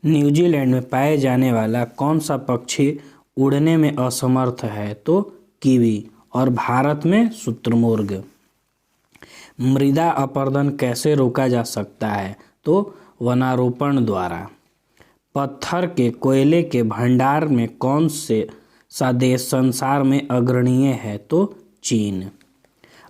New Zealand में पाए जाने वाला कौन सा पक्षी उड़ने में असमर्थ है? तो कीवी। और भारत में शुतुरमुर्ग। मृदा अपरदन कैसे रोका जा सकता है? तो वनारोपण द्वारा। पत्थर के कोयले के भंडार में कौन से सा देश संसार में अग्रणीय है? तो चीन।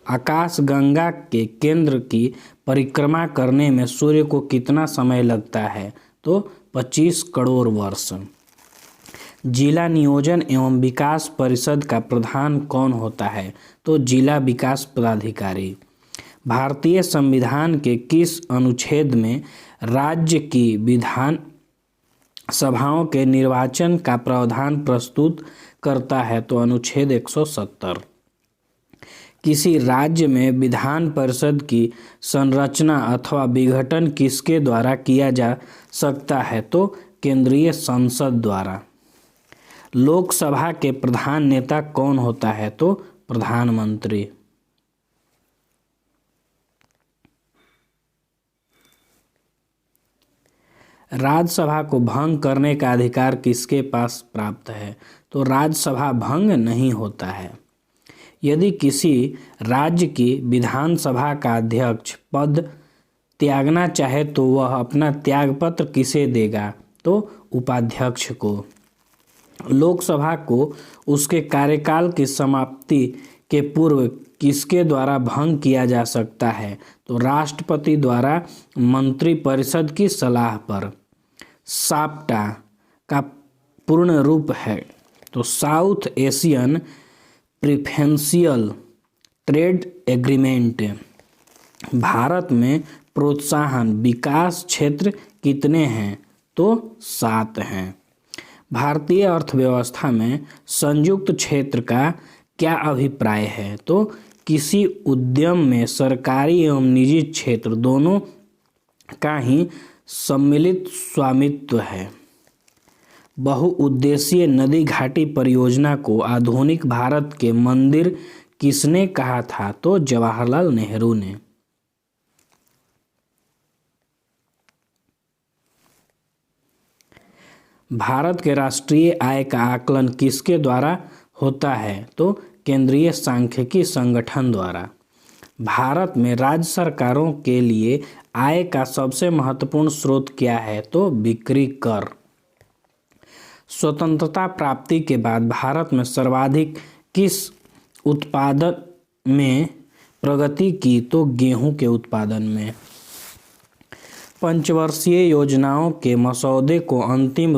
आकाशगंगा के केंद्र की परिक्रमा करने में सूर्य को कितना समय लगता है? तो 25 करोड़ वर्ष। जिला नियोजन एवं विकास परिषद का प्रधान कौन होता है? तो जिला विकास पदाधिकारी। भारतीय संविधान के किस अनुच्छेद में राज्य की विधान सभाओं के निर्वाचन का प्रावधान प्रस्तुत करता है? तो अनुच्छेद 170। किसी राज्य में विधान परिषद की संरचना अथवा विघटन किसके द्वारा किया जा सकता है? तो केंद्रीय संसद द्वारा। लोकसभा के प्रधान नेता कौन होता है? तो प्रधानमंत्री। राज्यसभा को भंग करने का अधिकार किसके पास प्राप्त है? तो राज्यसभा भंग नहीं होता है। यदि किसी राज्य की विधानसभा का अध्यक्ष पद त्यागना चाहे तो वह अपना त्यागपत्र किसे देगा? तो उपाध्यक्ष को। लोकसभा को उसके कार्यकाल की समाप्ति के पूर्व किसके द्वारा भंग किया जा सकता है? तो राष्ट्रपति द्वारा मंत्रिपरिषद की सलाह पर। साप्टा का पूर्ण रूप है? तो south Asian preferential trade agreement. Bharat में प्रोत्साहन विकास क्षेत्र कितने हैं? तो 7 हैं। भारतीय अर्थव्यवस्था में संयुक्त क्षेत्र का क्या अभिप्राय है? तो किसी उद्यम में सरकारी एवं निजी क्षेत्र दोनों का ही सम्मिलित स्वामित्व है। बहुउद्देशीय नदी घाटी परियोजना को आधुनिक भारत के मंदिर किसने कहा था? तो जवाहरलाल नेहरू ने। भारत के राष्ट्रीय आय का आकलन किसके द्वारा होता है? तो केंद्रीय सांख्यिकी संगठन द्वारा। भारत में राज्य सरकारों के लिए आय का सबसे महत्वपूर्ण स्रोत क्या है? तो बिक्री कर। स्वतंत्रता प्राप्ति के बाद भारत में सर्वाधिक किस उत्पादन में प्रगति की? तो गेहूं के उत्पादन में। पंचवर्षीय योजनाओं के मसौदे को अंतिम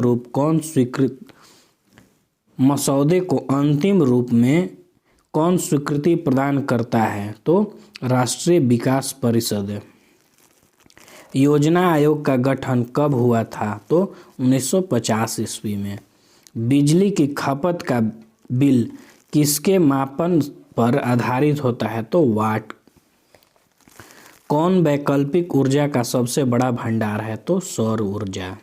रूप में कौन स्वीकृति प्रदान करता है? तो राष्ट्रीय विकास परिषद। योजना आयोग का गठन कब हुआ था? तो 1950 ईस्वी में। बिजली की खपत का बिल किसके मापन पर आधारित होता है? तो वाट। कौन वैकल्पिक ऊर्जा का सबसे बड़ा भंडार है? तो सौर ऊर्जा।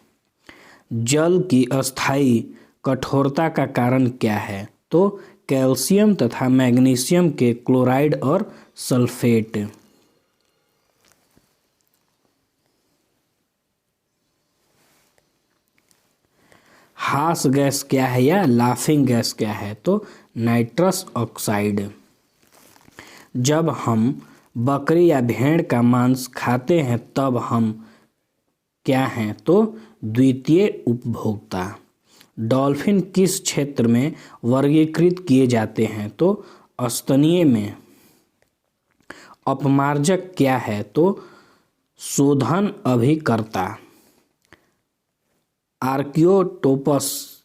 जल की अस्थायी कठोरता का कारण क्या है? तो कैल्शियम तथा मैग्नीशियम के क्लोराइड और सल्फेट। हास गैस क्या है या लाफिंग गैस क्या है? तो नाइट्रस ऑक्साइड। जब हम बकरी या भेड़ का मांस खाते हैं तब हम क्या हैं? तो द्वितीय उपभोक्ता। डॉल्फिन किस क्षेत्र में वर्गीकृत किए जाते हैं? तो स्तनीय में। अपमार्जक क्या है? तो शोधन अभिकर्ता। आर्कियोटोपस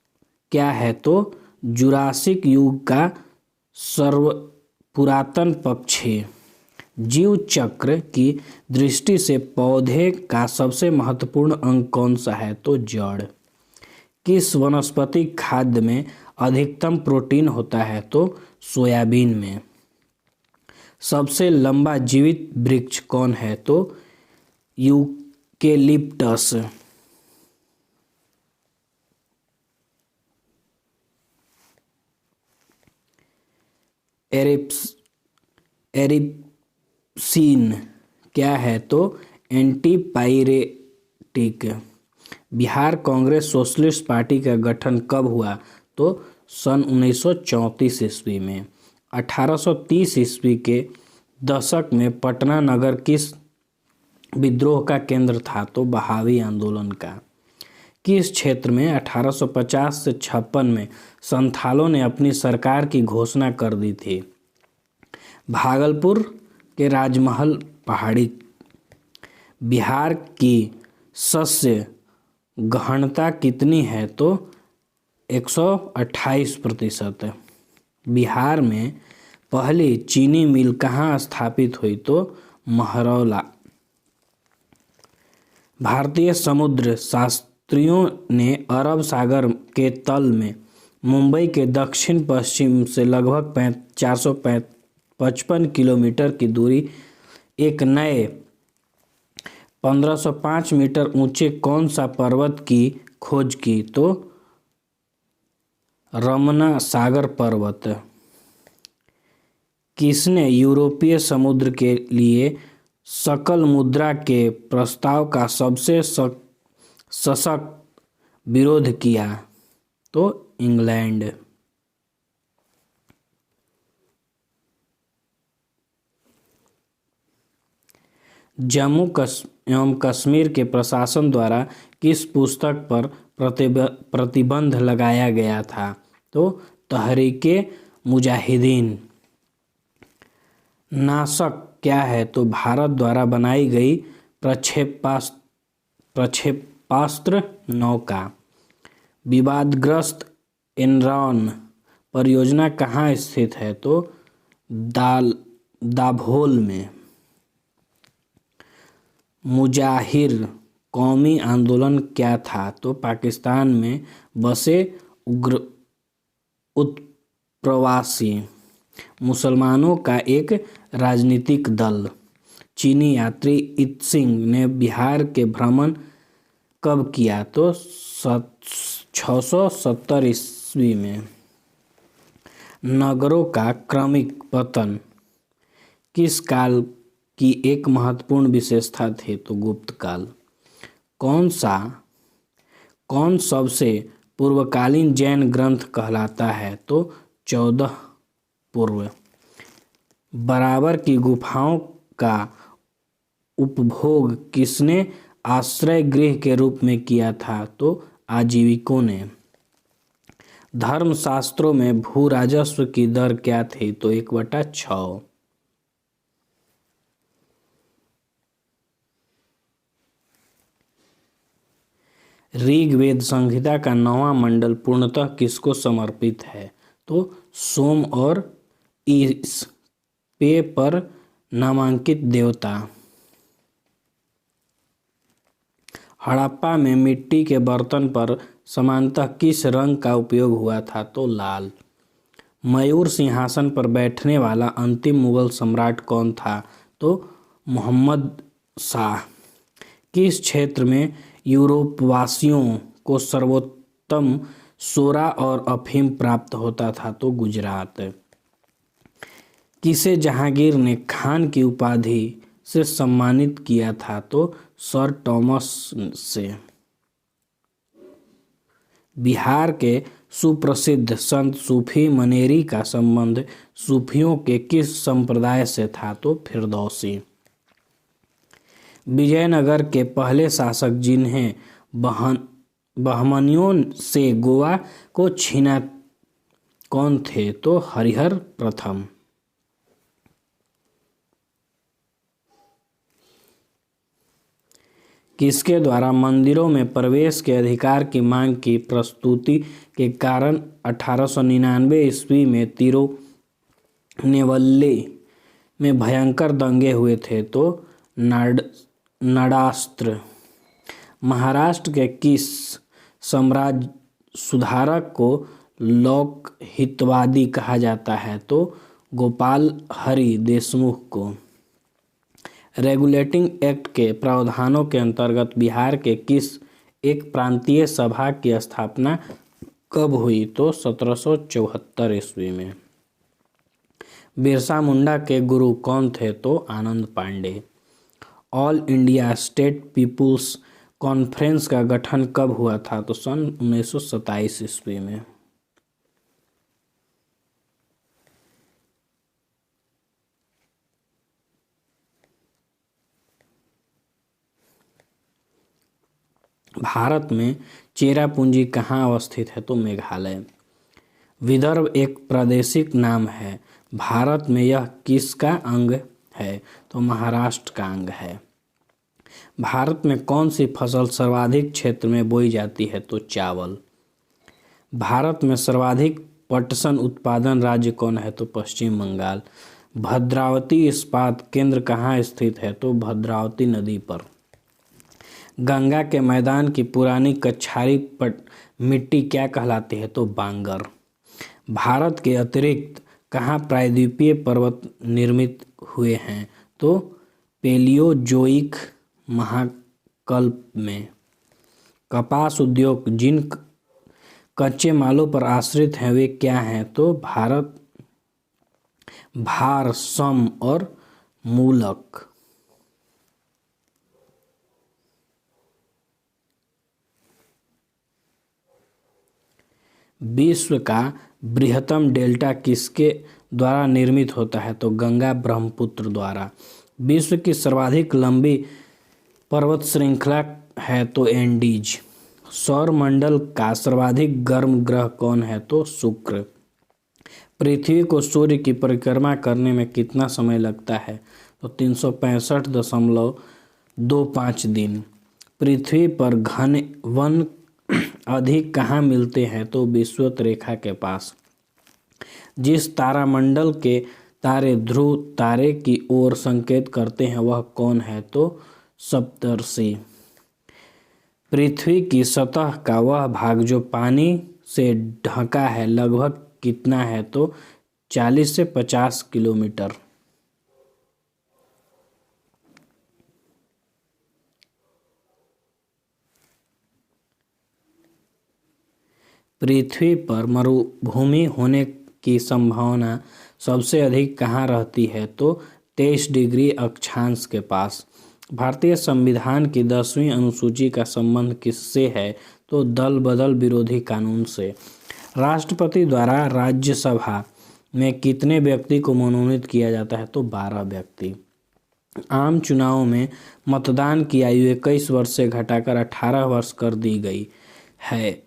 क्या है? तो जुरासिक युग का सर्वपुरातन पक्षी। जीव चक्र की दृष्टि से पौधे का सबसे महत्वपूर्ण अंग कौन सा है? तो जड़। किस वनस्पतिक खाद्य में अधिकतम प्रोटीन होता है? तो सोयाबीन में। सबसे लंबा जीवित वृक्ष कौन है? तो यूकेलिप्टस। एरिप्सिन क्या है? तो antipyretic. Bihar Congress socialist party का गठन कब हुआ? तो सन 1934 ईस्वी में। 1830 ईस्वी के दशक में पटना नगर किस विद्रोह का केंद्र था? तो बहावी आंदोलन का। किस क्षेत्र में 1850 से 56 में संथालों ने अपनी सरकार की घोषणा कर दी थी? भागलपुर के राजमहल पहाड़ी। बिहार की शस्य गहनता कितनी है? तो 128%। बिहार में पहली चीनी मिल कहाँ स्थापित हुई? तो महरौला। भारतीय समुद्र शास्त्रियों ने अरब सागर के तल में मुंबई के दक्षिण पश्चिम से लगभग 455 किलोमीटर की दूरी एक नए 1505 मीटर ऊंचे कौन सा पर्वत की खोज की? तो रमना सागर पर्वत। किसने यूरोपीय समुद्र के लिए सकल मुद्रा के प्रस्ताव का सबसे सशक्त विरोध किया? तो इंग्लैंड। जम्मू एवं कश्मीर के प्रशासन द्वारा किस पुस्तक पर प्रतिबंध लगाया गया था? तो तहरीके मुजाहिदीन। नाशक क्या है? तो भारत द्वारा बनाई गई प्रक्षेपास्त्र नौका। विवादग्रस्त एनरॉन परियोजना कहाँ स्थित है? तो दाभोल में। मुजाहिर कौमी आंदोलन क्या था? तो पाकिस्तान में बसे उत्प्रवासी मुसलमानों का एक राजनीतिक दल। चीनी यात्री इत्सिंग ने बिहार के भ्रमण कब किया? तो 670 ईस्वी में। नगरों का क्रमिक पतन किस काल की एक महत्वपूर्ण विशेषता थी? तो गुप्त काल। कौन सबसे पूर्वकालीन जैन ग्रंथ कहलाता है? तो 14 पूर्व। बराबर की गुफाओं का उपभोग किसने आश्रय गृह के रूप में किया था? तो आजीविकों ने। धर्मशास्त्रों में भू राजस्व की दर क्या थी? तो 1/6। ऋग्वेद संहिता का 9वां मंडल पूर्णतः किसको समर्पित है? तो सोम और इस पे पर नामांकित देवता। हड़प्पा में मिट्टी के बर्तन पर सामान्यतः किस रंग का उपयोग हुआ था? तो लाल। मयूर सिंहासन पर बैठने वाला अंतिम मुगल सम्राट कौन था? तो मोहम्मद शाह। किस क्षेत्र में यूरोपवासियों को सर्वोत्तम सोरा और अफीम प्राप्त होता था? तो गुजरात। किसे जहांगीर ने खान की उपाधि से सम्मानित किया था? तो सर टॉमस से। बिहार के सुप्रसिद्ध संत सूफी मनेरी का संबंध सूफियों के किस संप्रदाय से था? तो फिरदौसी। विजयनगर के पहले शासक जिन्हें बहमनियों से गोवा को छीना कौन थे? तो हरिहर प्रथम। किसके द्वारा मंदिरों में प्रवेश के अधिकार की मांग की प्रस्तुति के कारण 1899 ईस्वी में तिरुनेवल्ली में भयंकर दंगे हुए थे? तो नडास्त्र। महाराष्ट्र के किस साम्राज्य सुधारक को लोकहितवादी कहा जाता है? तो गोपाल हरि देशमुख को। रेगुलेटिंग एक्ट के प्रावधानों के अंतर्गत बिहार के किस एक प्रांतीय सभा की स्थापना कब हुई? तो 1774 ईस्वी में। बिरसा मुंडा के गुरु कौन थे? तो Anand Pandey. All India state people's conference का गठन कब हुआ था? तो सन 1927 ईस्वी में। भारत में चेरापूंजी कहाँ अवस्थित है? तो मेघालय। विदर्भ एक प्रादेशिक नाम है, भारत में यह किसका अंग है? तो महाराष्ट्र का अंग है। भारत में कौन सी फसल सर्वाधिक क्षेत्र में बोई जाती है? तो चावल। भारत में सर्वाधिक पटसन उत्पादन राज्य कौन है? तो पश्चिम बंगाल। भद्रावती इस्पात केंद्र कहाँ स्थित है? तो भद्रावती नदी पर। गंगा के मैदान की पुरानी कछारी मिट्टी क्या कहलाती है? तो बांगर। भारत के अतिरिक्त कहाँ प्रायद्वीपीय पर्वत निर्मित हुए हैं? तो पेलियोजोइक महाकल्प में। कपास उद्योग जिन कच्चे मालों पर आश्रित हैं वे क्या हैं? तो भार, सम और मूलक। विश्व का बृहत्तम डेल्टा किसके द्वारा निर्मित होता है? तो गंगा ब्रह्मपुत्र द्वारा। विश्व की सर्वाधिक लंबी पर्वत श्रृंखला है? तो एंडीज। सौर मंडल का सर्वाधिक गर्म ग्रह कौन है? तो शुक्र। पृथ्वी को सूर्य की परिक्रमा करने में कितना समय लगता है? तो 365.25 दिन। पृथ्वी पर घने वन अधिक कहाँ मिलते हैं? तो विषुवत रेखा के पास। जिस तारामंडल के तारे ध्रुव तारे की ओर संकेत करते हैं वह कौन है? तो सप्तर्षि। पृथ्वी की सतह का वह भाग जो पानी से ढका है लगभग कितना है? तो 40 से 50 किलोमीटर। पृथ्वी पर मरुभूमि होने की संभावना सबसे अधिक कहाँ रहती है? तो 23 डिग्री अक्षांश के पास। भारतीय संविधान की 10वीं अनुसूची का संबंध किससे है? तो दल बदल विरोधी कानून से। राष्ट्रपति द्वारा राज्यसभा में कितने व्यक्ति को मनोनीत किया जाता है? तो 12 व्यक्ति। आम चुनावों में मतदान की आयु 21 वर्ष से घटाकर 18 वर्ष कर दी गई है।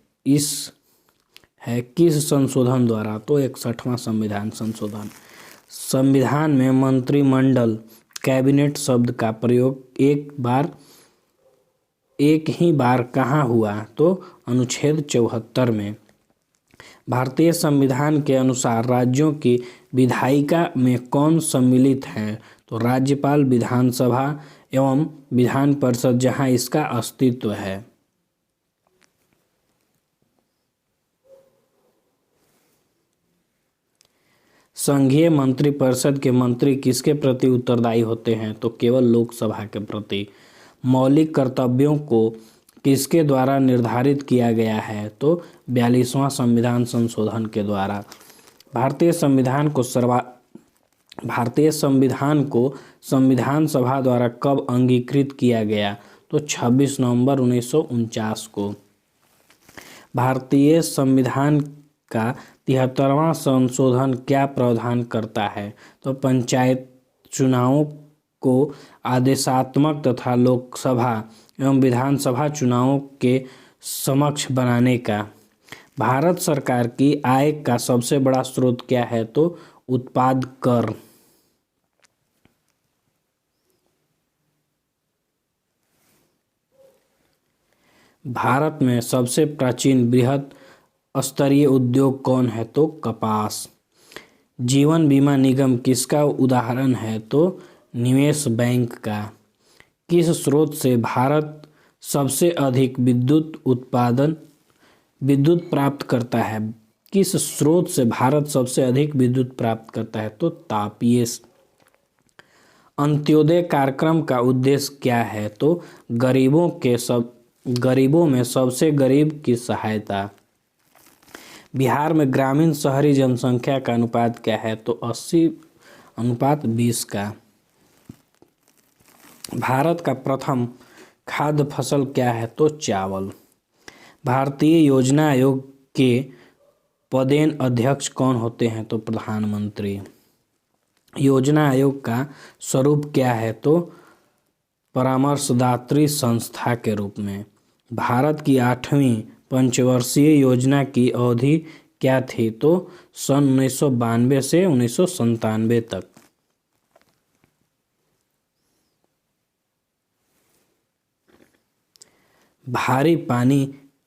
किस संशोधन द्वारा? तो 61वां संविधान संशोधन। संविधान में मंत्रिमंडल कैबिनेट शब्द का प्रयोग एक ही बार कहाँ हुआ? तो अनुच्छेद 74 में। भारतीय संविधान के अनुसार राज्यों की विधायिका में कौन सम्मिलित हैं? तो राज्यपाल, विधानसभा एवं विधान परिषद जहां इसका अस्तित्व है। संघीय मंत्रिपरिषद के मंत्री किसके प्रति उत्तरदायी होते हैं? तो केवल लोकसभा के प्रति। मौलिक कर्तव्यों को किसके द्वारा निर्धारित किया गया है? तो 42वां संविधान संशोधन के द्वारा। भारतीय संविधान को संविधान सभा द्वारा कब अंगीकृत किया गया? तो 26 नवंबर 1949 को। भारतीय संविधान का 73वां संशोधन क्या प्रावधान करता है? तो पंचायत चुनावों को आदेशात्मक तथा लोकसभा एवं विधानसभा चुनावों के समक्ष बनाने का। भारत सरकार की आय का सबसे बड़ा स्रोत क्या है? तो उत्पाद कर। भारत में सबसे प्राचीन बृहत स्तरीय उद्योग कौन है? तो कपास। जीवन बीमा निगम किसका उदाहरण है? तो निवेश बैंक का। किस स्रोत से भारत सबसे अधिक विद्युत प्राप्त करता है? किस स्रोत से भारत सबसे अधिक विद्युत प्राप्त करता है? तो तापीय। अंत्योदय कार्यक्रम का उद्देश्य क्या है? तो गरीबों में सबसे गरीब की सहायता। बिहार में ग्रामीण शहरी जनसंख्या का अनुपात क्या है? तो 80:20 का। भारत का प्रथम खाद्य फसल क्या है? तो चावल। भारतीय योजना आयोग के पदेन अध्यक्ष कौन होते हैं? तो प्रधानमंत्री। योजना आयोग का स्वरूप क्या है? तो परामर्शदात्री संस्था के रूप में। भारत की 8वीं पंचवर्षीय योजना की अवधि क्या थी? तो सन 1992 से 1997 तक। भारी पानी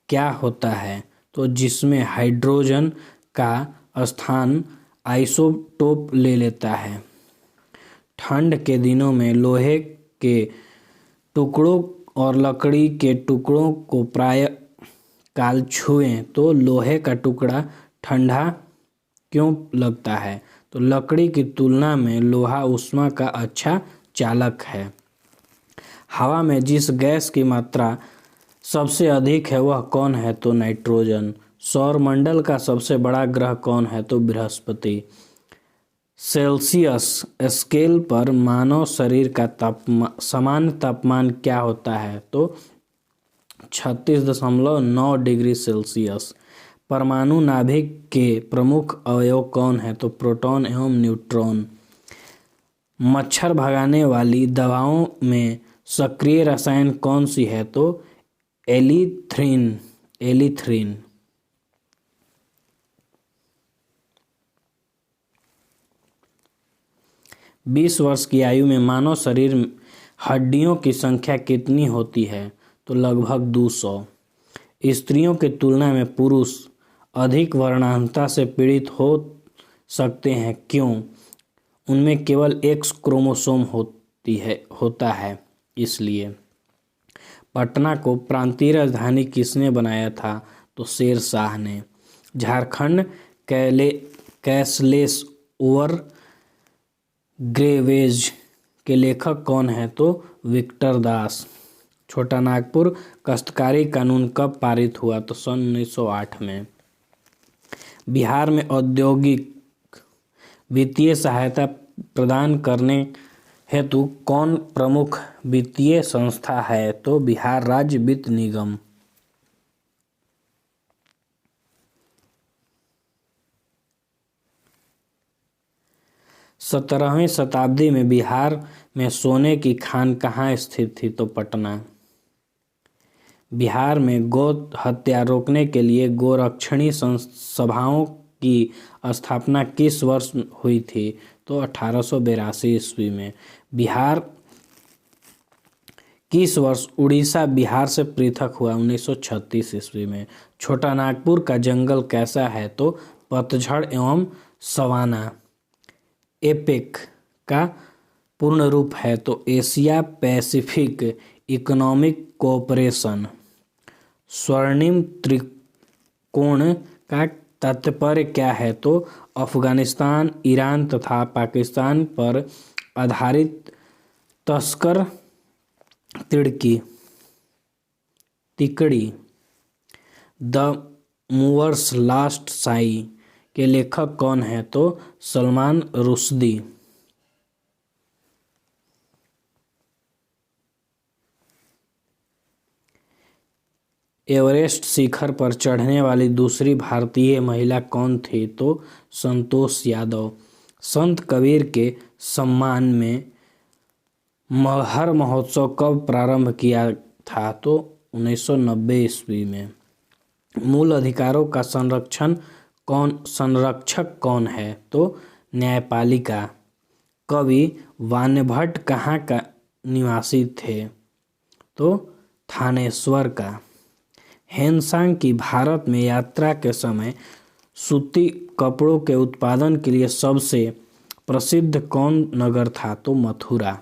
क्या होता है? तो जिसमें हाइड्रोजन का स्थान आइसोटोप ले लेता है। ठंड के दिनों में लोहे के टुकड़ों और लकड़ी के टुकड़ों को प्राय काल छुएं तो लोहे का टुकड़ा ठंडा क्यों लगता है? तो लकड़ी की तुलना में लोहा ऊष्मा का अच्छा चालक है। हवा में जिस गैस की मात्रा सबसे अधिक है वह कौन है? तो नाइट्रोजन। सौरमंडल का सबसे बड़ा ग्रह कौन है? तो बृहस्पति। सेल्सियस स्केल पर मानव शरीर का सामान्य तापमान क्या होता है? तो 36.9 डिग्री सेल्सियस। परमाणु नाभिक के प्रमुख अवयव कौन है? तो प्रोटॉन एवं न्यूट्रॉन। मच्छर भगाने वाली दवाओं में सक्रिय रसायन कौन सी है? तो एलीथ्रीन। 20 वर्ष की आयु में मानव शरीर हड्डियों की संख्या कितनी होती है? तो लगभग 200। स्त्रियों की तुलना में पुरुष अधिक वर्णांधता से पीड़ित हो सकते हैं, क्यों? उनमें केवल X क्रोमोसोम होता है, इसलिए। पटना को प्रांतीय राजधानी किसने बनाया था? तो शेर शाह ने। झारखंड कैशलेस ओवर ग्रेवेज के लेखक कौन है? तो विक्टर दास। छोटा नागपुर काश्तकारी कानून कब पारित हुआ? तो सन 1908 में। बिहार में औद्योगिक वित्तीय सहायता प्रदान करने हेतु कौन प्रमुख वित्तीय संस्था है? तो बिहार राज्य वित्त निगम। 17वीं शताब्दी में बिहार में सोने की खान कहाँ स्थित थी? तो पटना। बिहार में गौ हत्या रोकने के लिए गोरक्षणी सभाओं की स्थापना किस वर्ष हुई थी? तो 1882 ईस्वी में। बिहार किस वर्ष उड़ीसा बिहार से पृथक हुआ? 1936 ईस्वी में। छोटा नागपुर का जंगल कैसा है? तो पतझड़ एवं सवाना। एपेक का पूर्ण रूप है? तो एशिया पैसिफिक इकोनॉमिक कोऑपरेशन। स्वर्णिम त्रिकोण का तात्पर्य क्या है? तो अफगानिस्तान, ईरान तथा पाकिस्तान पर आधारित तस्कर तिकड़ी। द मूवर्स लास्ट साई के लेखक कौन है? तो सलमान रुश्दी। एवरेस्ट शिखर पर चढ़ने वाली दूसरी भारतीय महिला कौन थी? तो संतोष यादव। संत कबीर के सम्मान में हर महोत्सव कब प्रारंभ किया था? तो 1990 ईस्वी में। मूल अधिकारों का संरक्षक कौन है? तो न्यायपालिका। कवि वाण्यभट्ट कहाँ का निवासी थे? तो थानेश्वर का। हेनसांग की भारत में यात्रा के समय सूती कपड़ों के उत्पादन के लिए सबसे प्रसिद्ध कौन नगर था? तो मथुरा।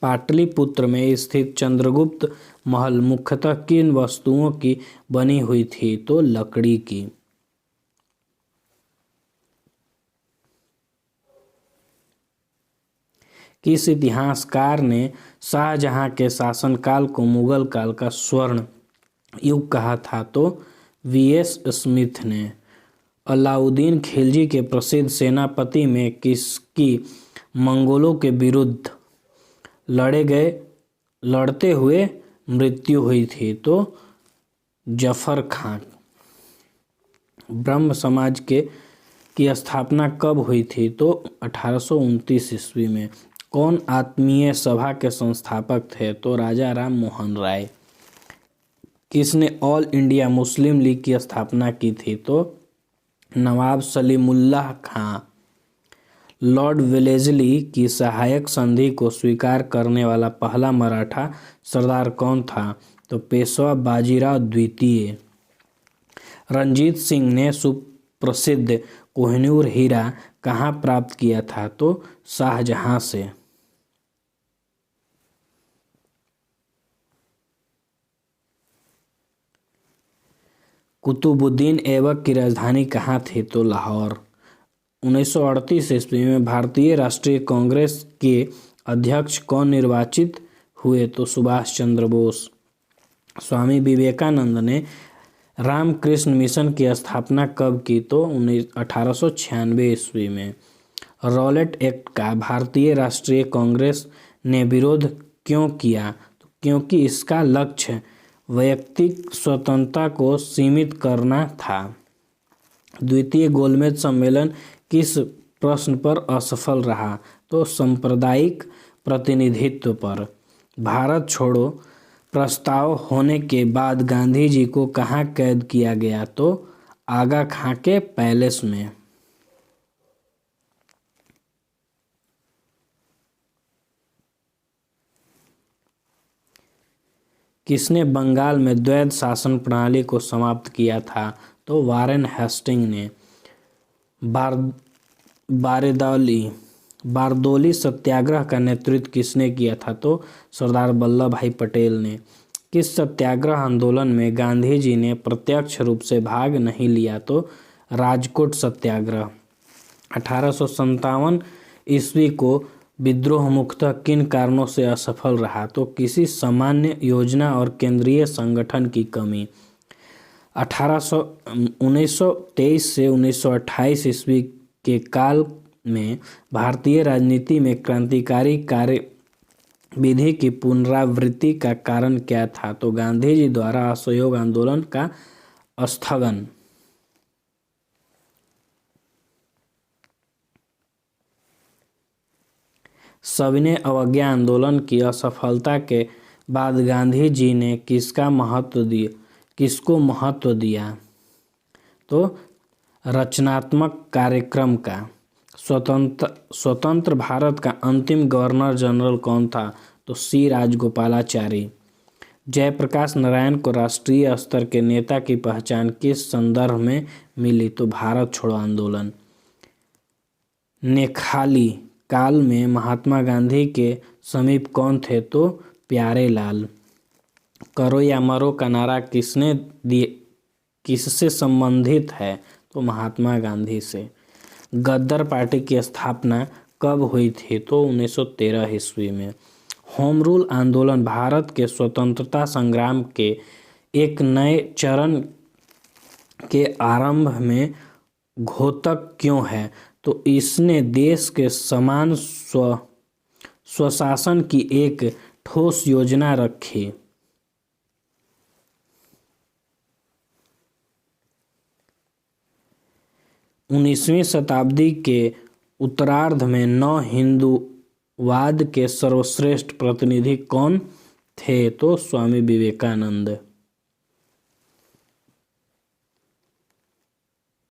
पाटलिपुत्र में स्थित चंद्रगुप्त महल मुख्यतः किन वस्तुओं की बनी हुई थी? तो लकड़ी की। किस इतिहासकार ने शाहजहां के शासनकाल को मुगल काल का स्वर्ण युग कहा था? तो V.S. स्मिथ ने। अलाउद्दीन खिलजी के प्रसिद्ध सेनापति में किसकी मंगोलों के विरुद्ध लड़ते हुए मृत्यु हुई थी? तो जफर खां। ब्रह्म समाज की स्थापना कब हुई थी? तो 1829 ईस्वी में। कौन आत्मीय सभा के संस्थापक थे? तो राजा राम मोहन राय। किसने ऑल इंडिया मुस्लिम लीग की स्थापना की थी? तो नवाब सलीमुल्लाह खां। लॉर्ड वेलेस्ली की सहायक संधि को स्वीकार करने वाला पहला मराठा सरदार कौन था? तो पेशवा बाजीराव द्वितीय। रंजीत सिंह ने सुप्रसिद्ध कोहिनूर हीरा कहाँ प्राप्त किया था? तो शाहजहां से। कुतुबुद्दीन ऐबक की राजधानी कहाँ थी? तो लाहौर। 1938 ईस्वी में भारतीय राष्ट्रीय कांग्रेस के अध्यक्ष कौन निर्वाचित हुए? तो सुभाष चंद्र बोस। स्वामी विवेकानंद ने रामकृष्ण मिशन की स्थापना कब की? तो 1896 ईस्वी में। रॉलेट एक्ट का भारतीय राष्ट्रीय कांग्रेस ने विरोध क्यों किया? तो क्योंकि इसका लक्ष्य वैयक्तिक स्वतंत्रता को सीमित करना था। द्वितीय गोलमेज सम्मेलन किस प्रश्न पर असफल रहा? तो सांप्रदायिक प्रतिनिधित्व पर। भारत छोड़ो प्रस्ताव होने के बाद गांधी जी को कहाँ कैद किया गया? तो आगा खां के पैलेस में। किसने बंगाल में द्वैध शासन प्रणाली को समाप्त किया था? तो वारेन हेस्टिंग ने। बारदौली सत्याग्रह का नेतृत्व किसने किया था? तो सरदार वल्लभ भाई पटेल ने। किस सत्याग्रह आंदोलन में गांधी जी ने प्रत्यक्ष रूप से भाग नहीं लिया? तो राजकोट सत्याग्रह। 1857 ईस्वी को विद्रोह मुख्यतः किन कारणों से असफल रहा? तो किसी सामान्य योजना और केंद्रीय संगठन की कमी। 1923 से 1928 ईस्वी के काल में भारतीय राजनीति में क्रांतिकारी कार्यविधि की पुनरावृत्ति का कारण क्या था? तो गांधी जी द्वारा असहयोग आंदोलन का स्थगन। सविनय अवज्ञा आंदोलन की असफलता के बाद गांधी जी ने किसको महत्व दिया? तो रचनात्मक कार्यक्रम का। स्वतंत्र भारत का अंतिम गवर्नर जनरल कौन था? तो सी राजगोपालाचारी। जयप्रकाश नारायण को राष्ट्रीय स्तर के नेता की पहचान किस संदर्भ में मिली? तो भारत छोड़ो आंदोलन। नेखाली काल में महात्मा गांधी के समीप कौन थे? तो प्यारेलाल। करो या मरो का नारा किससे संबंधित है? तो महात्मा गांधी से। गद्दार पार्टी की स्थापना कब हुई थी? तो 1913 ईस्वी में। होम रूल आंदोलन भारत के स्वतंत्रता संग्राम के एक नए चरण के आरंभ में घातक क्यों है? तो इसने देश के समान स्वशासन की एक ठोस योजना रखी। 19वीं शताब्दी के उत्तरार्ध में नव हिंदूवाद के सर्वश्रेष्ठ प्रतिनिधि कौन थे? तो स्वामी विवेकानंद।